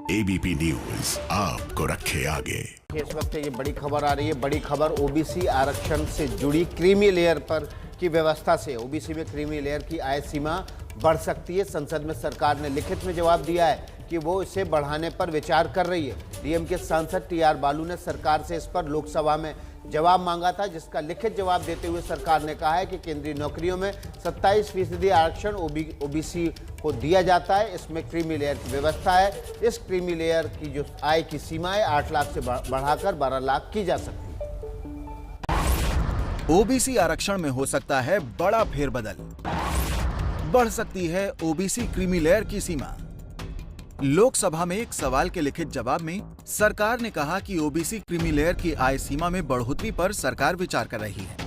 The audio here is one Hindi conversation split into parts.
एबीपी न्यूज आपको रखे आगे। इस वक्त ये बड़ी खबर आ रही है। बड़ी खबर ओबीसी आरक्षण से जुड़ी क्रीमी लेयर पर की व्यवस्था से। ओबीसी में क्रीमी लेयर की आय सीमा बढ़ सकती है। संसद में सरकार ने लिखित में जवाब दिया है कि वो इसे बढ़ाने पर विचार कर रही है। डीएम के सांसद टीआर बालू ने सरकार से इस पर लोकसभा में जवाब मांगा था, जिसका लिखित जवाब देते हुए सरकार ने कहा है कि केंद्रीय नौकरियों में 27% आरक्षण ओबीसी को दिया जाता है। इसमें क्रीमी लेयर की व्यवस्था है। इस क्रीमी लेयर की जो आय की सीमा है 8 लाख से बढ़ाकर 12 लाख की जा सकती है। ओबीसी आरक्षण में हो सकता है बड़ा फेरबदल। बढ़ सकती है ओबीसी क्रीमी लेयर की सीमा। लोकसभा में एक सवाल के लिखित जवाब में सरकार ने कहा कि ओबीसी क्रीमी लेयर की आय सीमा में बढ़ोतरी पर सरकार विचार कर रही है,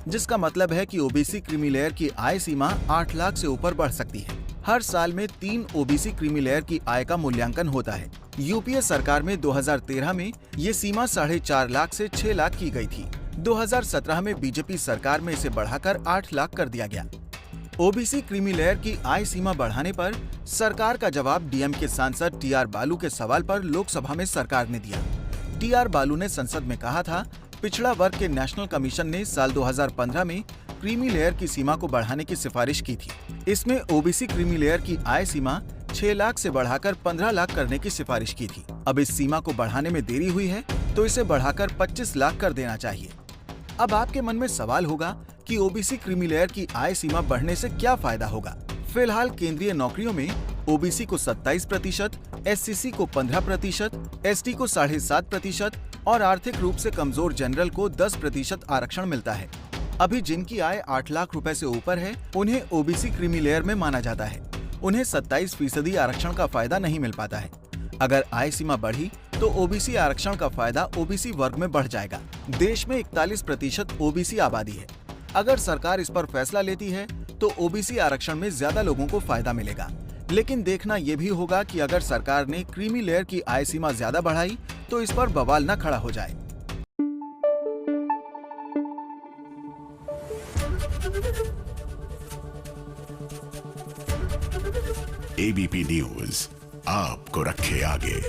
जिसका मतलब है कि ओबीसी क्रीमी लेयर की आय सीमा 8 लाख से ऊपर बढ़ सकती है। हर साल में 3 ओबीसी क्रीमी लेयर की आय का मूल्यांकन होता है। यूपीए सरकार में 2013 में ये सीमा 4.5 लाख से 6 लाख की गई थी। 2017 में बीजेपी सरकार में इसे बढ़ाकर 8 लाख कर दिया गया। ओबीसी क्रीमी लेयर की आय सीमा बढ़ाने पर सरकार का जवाब डीएम के सांसद टीआर बालू के सवाल पर लोकसभा में सरकार ने दिया। टीआर बालू ने संसद में कहा था, पिछड़ा वर्ग के नेशनल कमीशन ने साल 2015 में क्रीमी लेयर की सीमा को बढ़ाने की सिफारिश की थी। इसमें ओबीसी क्रीमी लेयर की आय सीमा 6 लाख से बढ़ाकर 15 लाख करने की सिफारिश की थी। अब इस सीमा को बढ़ाने में देरी हुई है तो इसे बढ़ाकर 25 लाख कर देना चाहिए। अब आपके मन में सवाल होगा कि ओबीसी क्रीमी लेयर की आय सीमा बढ़ने से क्या फायदा होगा। फिलहाल केंद्रीय नौकरियों में ओबीसी को 27%, एससीसी को 15%, एसटी को 7.5% और आर्थिक रूप से कमजोर जनरल को 10% आरक्षण मिलता है। अभी जिनकी आय 8 लाख रुपए से ऊपर है, उन्हें ओबीसी क्रीमी लेयर में माना जाता है। उन्हें 27% आरक्षण का फायदा नहीं मिल पाता है। अगर आय सीमा बढ़ी तो ओबीसी आरक्षण का फायदा ओबीसी वर्ग में बढ़ जाएगा। देश में 41% ओबीसी आबादी है। अगर सरकार इस पर फैसला लेती है तो ओबीसी आरक्षण में ज्यादा लोगों को फायदा मिलेगा। लेकिन देखना यह भी होगा कि अगर सरकार ने क्रीमी लेयर की आय सीमा ज्यादा बढ़ाई तो इस पर बवाल न खड़ा हो जाए। एबीपी न्यूज आपको रखे आगे।